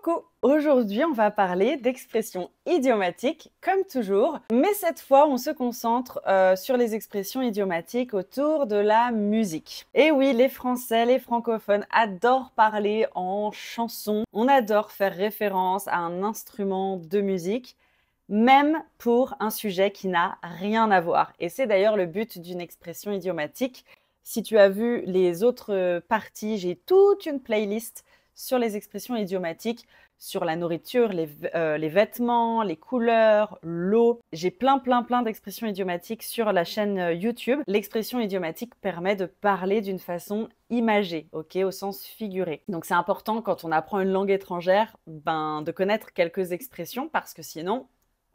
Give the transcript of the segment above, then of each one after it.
Coucou! Aujourd'hui, on va parler d'expressions idiomatiques, comme toujours, mais cette fois, on se concentre sur les expressions idiomatiques autour de la musique. Et oui, les Français, les francophones adorent parler en chanson, on adore faire référence à un instrument de musique, même pour un sujet qui n'a rien à voir. Et c'est d'ailleurs le but d'une expression idiomatique. Si tu as vu les autres parties, j'ai toute une playlist sur les expressions idiomatiques, sur la nourriture, les vêtements, les couleurs, l'eau. J'ai plein d'expressions idiomatiques sur la chaîne YouTube. L'expression idiomatique permet de parler d'une façon imagée, ok, au sens figuré. Donc c'est important quand on apprend une langue étrangère, de connaître quelques expressions parce que sinon,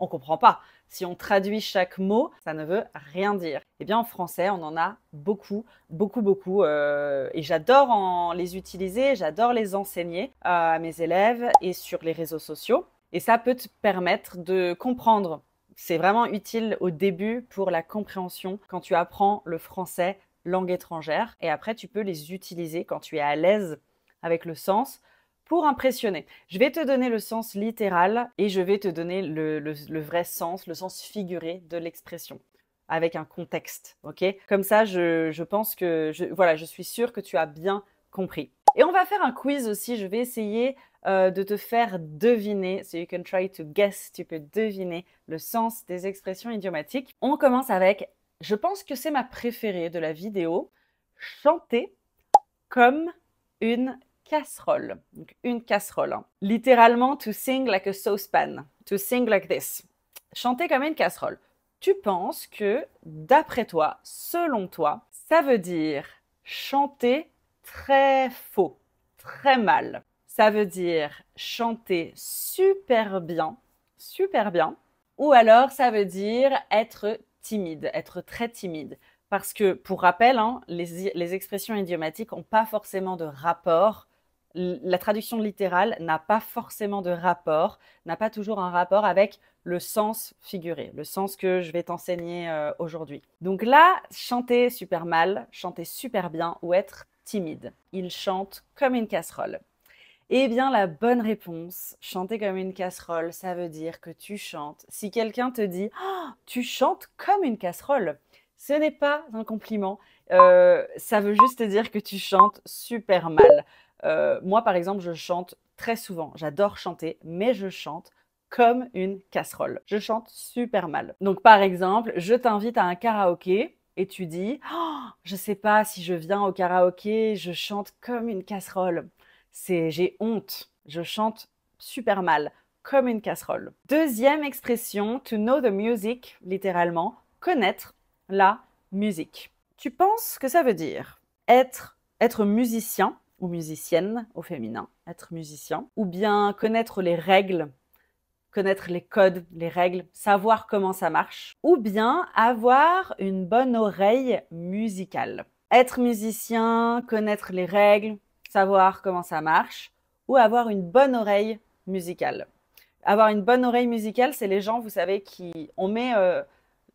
on comprend pas. Si on traduit chaque mot, ça ne veut rien dire. Eh bien, en français, on en a beaucoup, et j'adore les utiliser, j'adore les enseigner à mes élèves et sur les réseaux sociaux. Et ça peut te permettre de comprendre. C'est vraiment utile au début pour la compréhension quand tu apprends le français, langue étrangère. Et après, tu peux les utiliser quand tu es à l'aise avec le sens pour impressionner. Je vais te donner le sens littéral et je vais te donner le vrai sens, le sens figuré de l'expression, avec un contexte, ok? Comme ça, je pense que, je suis sûre que tu as bien compris. Et on va faire un quiz aussi, je vais essayer de te faire deviner, so you can try to guess, tu peux deviner le sens des expressions idiomatiques. On commence avec, je pense que c'est ma préférée de la vidéo, chanter comme une casserole. Donc, une casserole. Hein. Littéralement, to sing like a saucepan. To sing like this. Chanter comme une casserole. Tu penses que, d'après toi, selon toi, ça veut dire chanter très faux, très mal. Ça veut dire chanter super bien, ou alors ça veut dire être timide, être très timide. Parce que, pour rappel, hein, les expressions idiomatiques n'ont pas forcément de rapport. La traduction littérale n'a pas forcément de rapport, n'a pas toujours un rapport avec le sens figuré, le sens que je vais t'enseigner aujourd'hui. Donc là, chanter super mal, chanter super bien ou être timide. Il chante comme une casserole. Eh bien, la bonne réponse, chanter comme une casserole, ça veut dire que tu chantes. Si quelqu'un te dit oh, « tu chantes comme une casserole », ce n'est pas un compliment. Ça veut juste dire que tu chantes super mal. Moi, par exemple, je chante très souvent. J'adore chanter, mais je chante comme une casserole. Je chante super mal. Donc, par exemple, je t'invite à un karaoké et tu dis oh, « je sais pas si je viens au karaoké, je chante comme une casserole. J'ai honte. Je chante super mal, comme une casserole. » Deuxième expression, to know the music, littéralement, connaître la musique. Tu penses que ça veut dire être musicien ou musicienne au féminin, être musicien, ou bien connaître les règles, connaître les codes, les règles, savoir comment ça marche, ou bien avoir une bonne oreille musicale. Être musicien, connaître les règles, savoir comment ça marche, ou avoir une bonne oreille musicale. Avoir une bonne oreille musicale, c'est les gens, vous savez, on met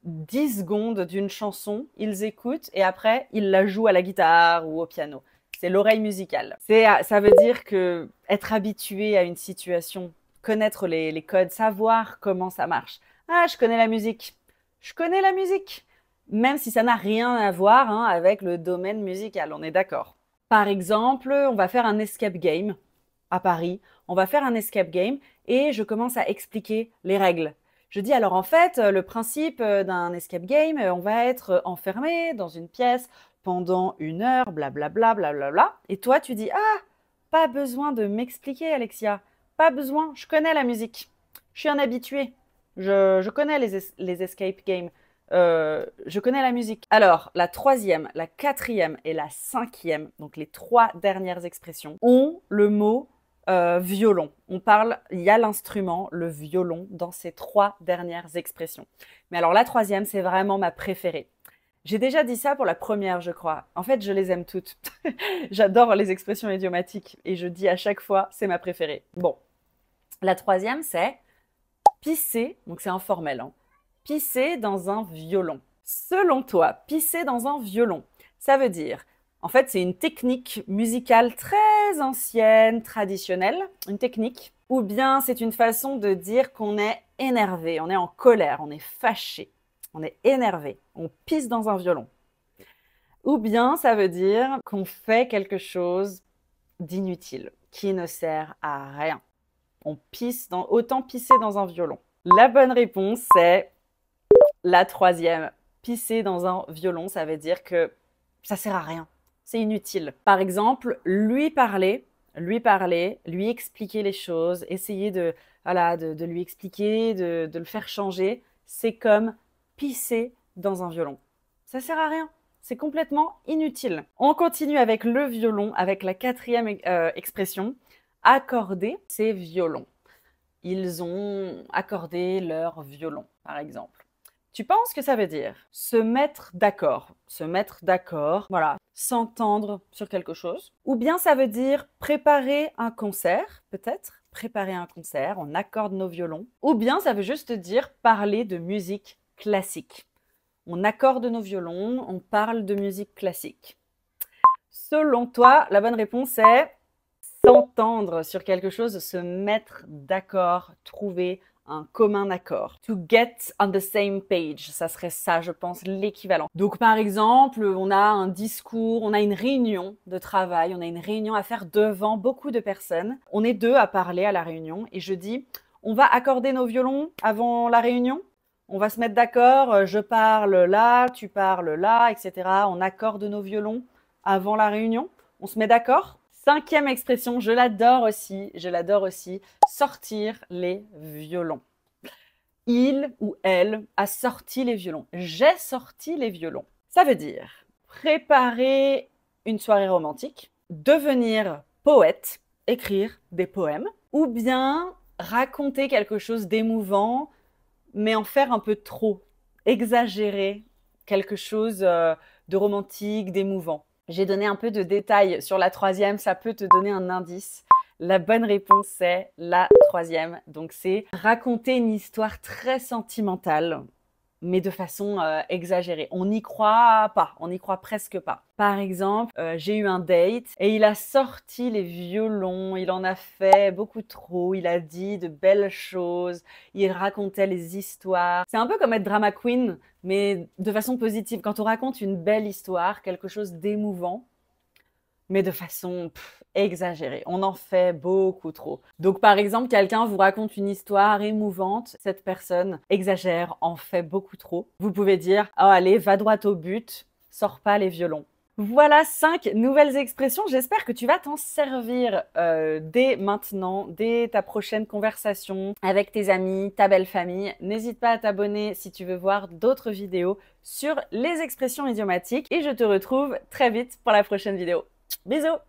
10 secondes d'une chanson, ils écoutent et après, ils la jouent à la guitare ou au piano. C'est l'oreille musicale. Ça veut dire que être habitué à une situation, connaître les codes, savoir comment ça marche. Ah, je connais la musique. Je connais la musique. Même si ça n'a rien à voir hein, avec le domaine musical, on est d'accord. Par exemple, on va faire un escape game à Paris. On va faire un escape game et je commence à expliquer les règles. Je dis alors en fait, le principe d'un escape game, on va être enfermé dans une pièce pendant 1 heure, blablabla, blablabla. Et toi, tu dis ah, pas besoin de m'expliquer, Alexia. Pas besoin, je connais la musique. Je suis un habitué. Je connais les escape games. Je connais la musique. Alors, la troisième, la quatrième et la cinquième, donc les 3 dernières expressions, ont le mot violon. Il y a l'instrument, le violon, dans ces 3 dernières expressions. Mais alors la troisième, c'est vraiment ma préférée. J'ai déjà dit ça pour la première, je crois. En fait, je les aime toutes. J'adore les expressions idiomatiques et je dis à chaque fois, c'est ma préférée. Bon, la troisième, c'est pisser, donc c'est informel, hein. Pisser dans un violon. Selon toi, pisser dans un violon, ça veut dire En fait, c'est une technique musicale très ancienne, traditionnelle, une technique. Ou bien c'est une façon de dire qu'on est énervé, on est en colère, on est fâché, on est énervé, on pisse dans un violon. Ou bien ça veut dire qu'on fait quelque chose d'inutile, qui ne sert à rien. Autant pisser dans un violon. La bonne réponse, c'est la troisième. Pisser dans un violon, ça veut dire que ça sert à rien. C'est inutile. Par exemple, lui parler, lui expliquer les choses, essayer de lui expliquer, de le faire changer, c'est comme pisser dans un violon. Ça sert à rien. C'est complètement inutile. On continue avec le violon, avec la quatrième expression. Accorder ses violons. Ils ont accordé leur violon, par exemple. Tu penses que ça veut dire se mettre d'accord? Se mettre d'accord, voilà, s'entendre sur quelque chose. Ou bien ça veut dire préparer un concert, peut-être. Préparer un concert, on accorde nos violons. Ou bien ça veut juste dire parler de musique classique. On accorde nos violons, on parle de musique classique. Selon toi, la bonne réponse est s'entendre sur quelque chose, se mettre d'accord, trouver un commun accord. To get on the same page, ça serait ça, je pense, l'équivalent. Donc par exemple, on a un discours, on a une réunion de travail, on a une réunion à faire devant beaucoup de personnes. On est deux à parler à la réunion et je dis, on va accorder nos violons avant la réunion? On va se mettre d'accord, je parle là, tu parles là, etc. On accorde nos violons avant la réunion. On se met d'accord? Cinquième expression, je l'adore aussi, sortir les violons. Il ou elle a sorti les violons. J'ai sorti les violons. Ça veut dire préparer une soirée romantique, devenir poète, écrire des poèmes, ou bien raconter quelque chose d'émouvant, mais en faire un peu trop, exagérer quelque chose de romantique, d'émouvant. J'ai donné un peu de détails sur la troisième, ça peut te donner un indice. La bonne réponse, c'est la troisième. Donc, c'est raconter une histoire très sentimentale, mais de façon exagérée. On n'y croit pas, on n'y croit presque pas. Par exemple, j'ai eu un date et il a sorti les violons, il en a fait beaucoup trop, il a dit de belles choses, il racontait les histoires. C'est un peu comme être drama queen, mais de façon positive. Quand on raconte une belle histoire, quelque chose d'émouvant, mais de façon exagérée. On en fait beaucoup trop. Donc par exemple, quelqu'un vous raconte une histoire émouvante, cette personne exagère, en fait beaucoup trop. Vous pouvez dire « Oh allez, va droit au but, sors pas les violons ». Voilà 5 nouvelles expressions. J'espère que tu vas t'en servir dès maintenant, dès ta prochaine conversation avec tes amis, ta belle famille. N'hésite pas à t'abonner si tu veux voir d'autres vidéos sur les expressions idiomatiques et je te retrouve très vite pour la prochaine vidéo. Bisous!